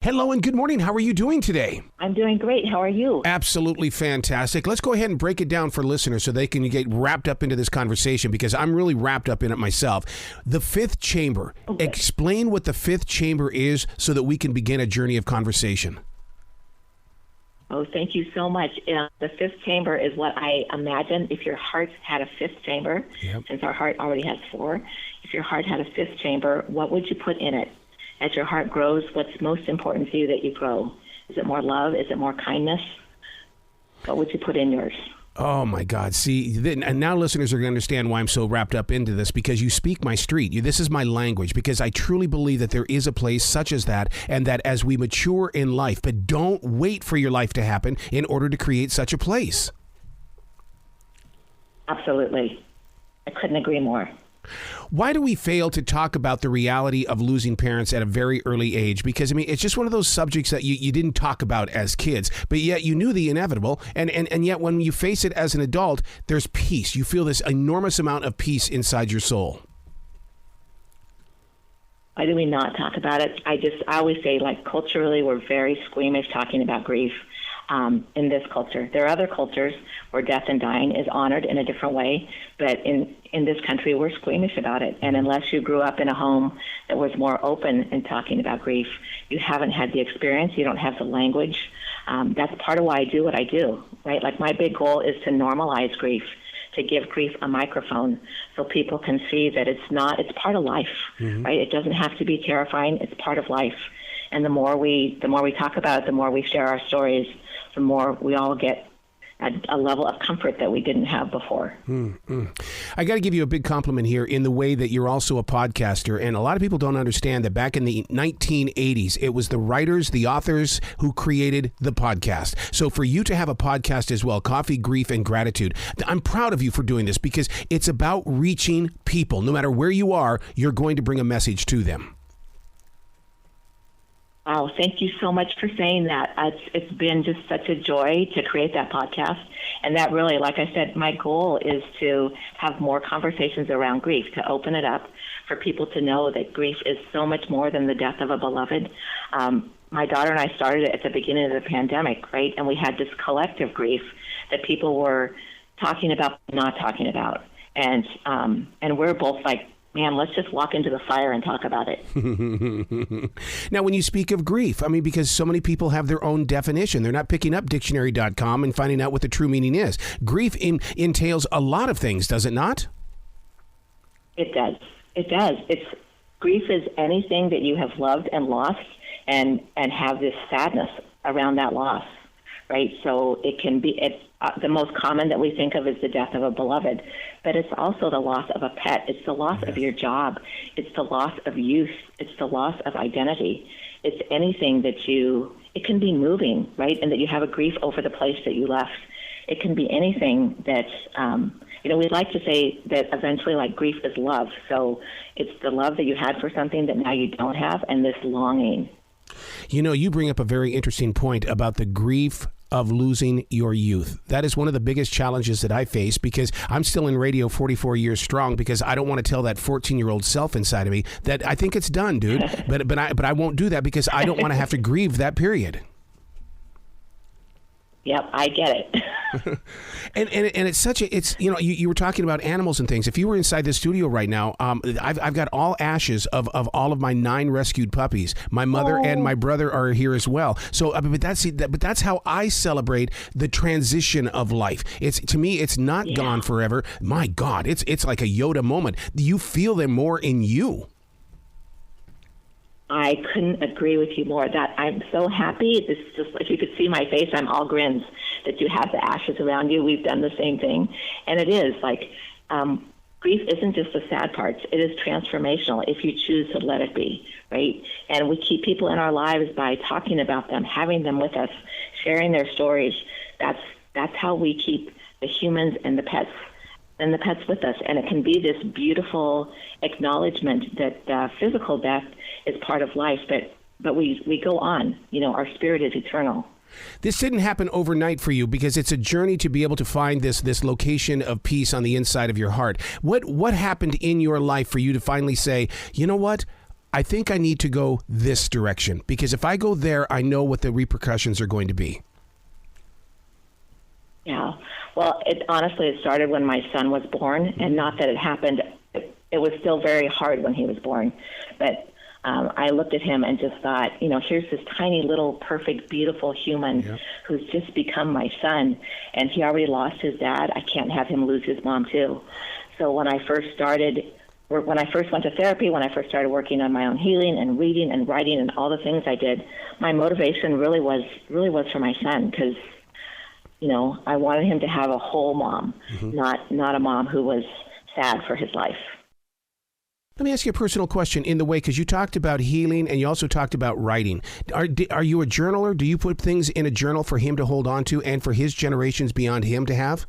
Hello and good morning. How are you doing today? I'm doing great. How are you? Absolutely fantastic. Let's go ahead and break it down for listeners so they can get wrapped up into this conversation, because I'm really wrapped up in it myself. The fifth chamber. Okay. Explain what the fifth chamber is so that we can begin a journey of conversation. Oh, thank you so much. The fifth chamber is what I imagine if your heart had a fifth chamber, since our heart already has four. If your heart had a fifth chamber, what would you put in it? As your heart grows, what's most important to you that you grow? Is it more love? Is it more kindness? What would you put in yours? Oh, my God. See, and now listeners are going to understand why I'm so wrapped up into this, because you speak my street. This is my language, because I truly believe that there is a place such as that, and that as we mature in life, but don't wait for your life to happen in order to create such a place. Absolutely. I couldn't agree more. Why do we fail to talk about the reality of losing parents at a very early age? Because, I mean, it's just one of those subjects that you didn't talk about as kids, but yet you knew the inevitable. And yet when you face it as an adult, there's peace. You feel this enormous amount of peace inside your soul. Why do we not talk about it? I always say, like, culturally, we're very squeamish talking about grief. In this culture. There are other cultures where death and dying is honored in a different way, but in this country, we're squeamish about it. And unless you grew up in a home that was more open in talking about grief, you haven't had the experience, you don't have the language. That's part of why I do what I do, right? Like, my big goal is to normalize grief, to give grief a microphone so people can see that it's part of life, right? It doesn't have to be terrifying, it's part of life. And the more we talk about it, the more we share our stories, the more we all get a level of comfort that we didn't have before. I got to give you a big compliment here in the way that you're also a podcaster. And a lot of people don't understand that back in the 1980s, it was the writers, the authors who created the podcast. So for you to have a podcast as well, Coffee, Grief, and Gratitude, I'm proud of you for doing this, because it's about reaching people. No matter where you are, you're going to bring a message to them. Wow, thank you so much for saying that. It's been just such a joy to create that podcast. And that really, like I said, my goal is to have more conversations around grief, to open it up for people to know that grief is so much more than the death of a beloved. My daughter and I started it at the beginning of the pandemic, right? And we had this collective grief that people were talking about, not talking about. And we're both like, man, let's just walk into the fire and talk about it. Now, when you speak of grief, I mean, because so many people have their own definition. They're not picking up dictionary.com and finding out what the true meaning is. Grief entails a lot of things, does it not? It does. It does. Grief is anything that you have loved and lost and have this sadness around that loss, right? So it can be... the most common that we think of is the death of a beloved, but it's also the loss of a pet. It's the loss of your job. It's the loss of youth. It's the loss of identity. It's anything that it can be moving, right? And that you have a grief over the place that you left. It can be anything that, we'd like to say that eventually, like, grief is love. So it's the love that you had for something that now you don't have, and this longing. You bring up a very interesting point about the grief of losing your youth. That is one of the biggest challenges that I face, because I'm still in radio 44 years strong, because I don't want to tell that 14-year-old self inside of me that I think it's done, dude. but I won't do that, because I don't want to have to grieve that period. Yep, I get it. and it's such a, you were talking about animals and things. If you were inside the studio right now, I've got all ashes of all of my 9 rescued puppies. My mother and my brother are here as well. So, but that's how I celebrate the transition of life. To me, it's not gone forever. My God, it's like a Yoda moment. You feel them more in you. I couldn't agree with you more. That I'm so happy. It's just, if you could see my face, I'm all grins that you have the ashes around you. We've done the same thing. And it is like, grief isn't just the sad parts. It is transformational if you choose to let it be, right? And we keep people in our lives by talking about them, having them with us, sharing their stories. That's how we keep the humans and the pets with us. And it can be this beautiful acknowledgement that physical death is part of life, but we go on. Our spirit is eternal. This didn't happen overnight for you, because it's a journey to be able to find this location of peace on the inside of your heart. What happened in your life for you to finally say, you know what? I think I need to go this direction, because if I go there, I know what the repercussions are going to be. Yeah. Well, honestly, it started when my son was born, and not that it happened. It was still very hard when he was born. But I looked at him and just thought, here's this tiny little perfect, beautiful human who's just become my son, and he already lost his dad. I can't have him lose his mom too. So when I first went to therapy, when I first started working on my own healing and reading and writing and all the things I did, my motivation really was for my son, because I wanted him to have a whole mom, not a mom who was sad for his life. Let me ask you a personal question in the way, because you talked about healing and you also talked about writing. Are you a journaler? Do you put things in a journal for him to hold on to and for his generations beyond him to have?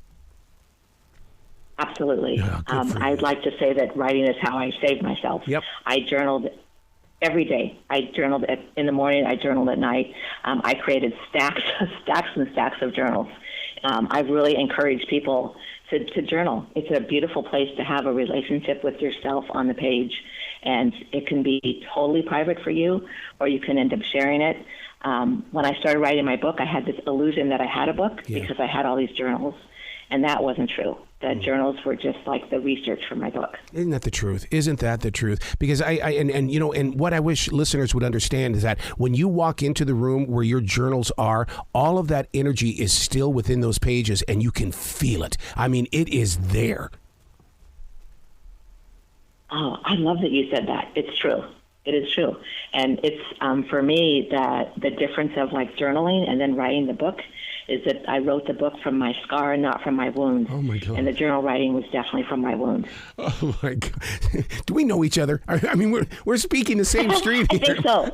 Absolutely. I'd like to say that writing is how I saved myself. Yep. I journaled every day. I journaled in the morning. I journaled at night. I created stacks and stacks of journals. I've really encouraged people to journal. It's a beautiful place to have a relationship with yourself on the page, and it can be totally private for you, or you can end up sharing it. When I started writing my book, I had this illusion that I had a book because I had all these journals, and that wasn't true. The journals were just like the research for my book. Isn't that the truth? Isn't that the truth? Because and what I wish listeners would understand is that when you walk into the room where your journals are, all of that energy is still within those pages, and you can feel it. I mean, it is there. Oh, I love that you said that. It's true. It is true. And it's, for me, that the difference of like journaling and then writing the book is that I wrote the book from my scar, not from my wound. Oh, my God. And the journal writing was definitely from my wound. Oh, my God. Do we know each other? I mean, we're speaking the same street here. I think so.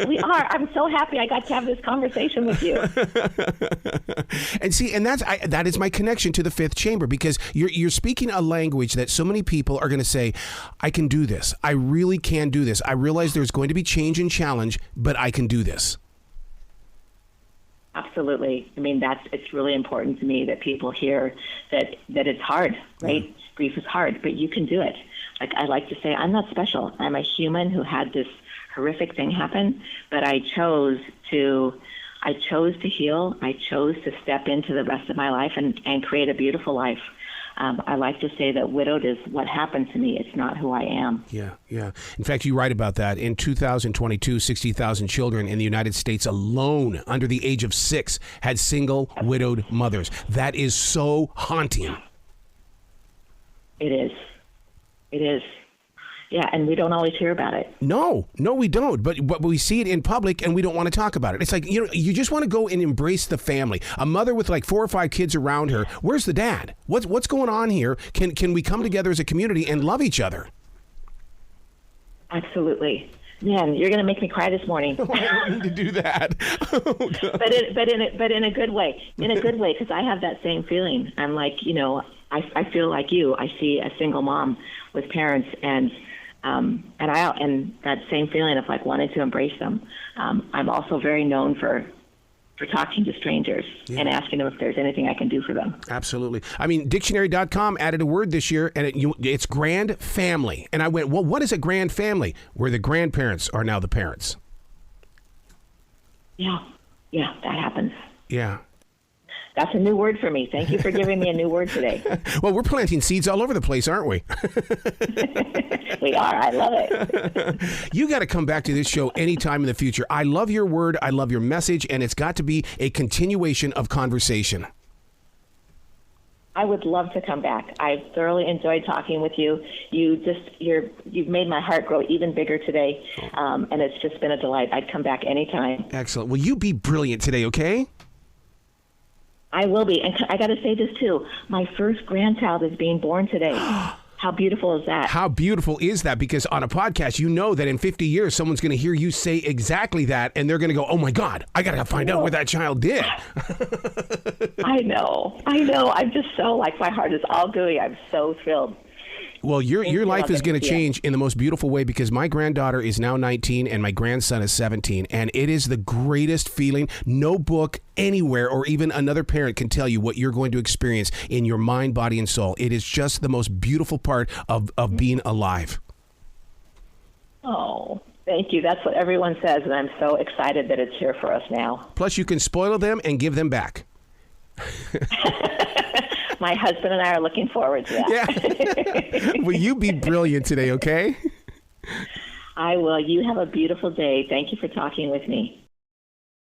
We are. I'm so happy I got to have this conversation with you. And see, and that is my connection to the fifth chamber, because you're speaking a language that so many people are going to say, I can do this. I really can do this. I realize there's going to be change and challenge, but I can do this. Absolutely. I mean, it's really important to me that people hear that it's hard, right? Yeah. Grief is hard, but you can do it. Like, I like to say, I'm not special. I'm a human who had this horrific thing happen, but I chose to heal. I chose to step into the rest of my life and create a beautiful life. I like to say that widowed is what happened to me. It's not who I am. Yeah. In fact, you write about that. In 2022, 60,000 children in the United States alone under the age of 6 had single widowed mothers. That is so haunting. It is. Yeah, and we don't always hear about it. No, we don't. But we see it in public, and we don't want to talk about it. It's like, you just want to go and embrace the family. A mother with like 4 or 5 kids around her. Where's the dad? What's going on here? Can we come together as a community and love each other? Absolutely. Man, you're going to make me cry this morning. I don't need to do that. Oh, but in a good way. In a good way, because I have that same feeling. I'm like, I feel like you. I see a single mom with parents, and that same feeling of like wanting to embrace them. I'm also very known for talking to strangers and asking them if there's anything I can do for them. Absolutely. I mean, dictionary.com added a word this year, and it's grand family. And I went, well, what is a grand family? Where the grandparents are now the parents. Yeah, that happens. Yeah. That's a new word for me. Thank you for giving me a new word today. Well, we're planting seeds all over the place, aren't we? We are. I love it. You got to come back to this show anytime in the future. I love your word. I love your message. And it's got to be a continuation of conversation. I would love to come back. I thoroughly enjoyed talking with you. You've made my heart grow even bigger today. And it's just been a delight. I'd come back anytime. Excellent. Well, you be brilliant today, okay? I will be. And I got to say this, too. My first grandchild is being born today. How beautiful is that? How beautiful is that? Because on a podcast, you know that in 50 years, someone's going to hear you say exactly that, and they're going to go, oh, my God, I got to find out what that child did. I know. I'm just so, my heart is all gooey. I'm so thrilled. Well, your life is going to change in the most beautiful way, because my granddaughter is now 19 and my grandson is 17, and it is the greatest feeling. No book anywhere or even another parent can tell you what you're going to experience in your mind, body, and soul. It is just the most beautiful part of being alive. Oh, thank you. That's what everyone says, and I'm so excited that it's here for us now. Plus, you can spoil them and give them back. My husband and I are looking forward to that. Yeah. Will you be brilliant today, okay? I will. You have a beautiful day. Thank you for talking with me.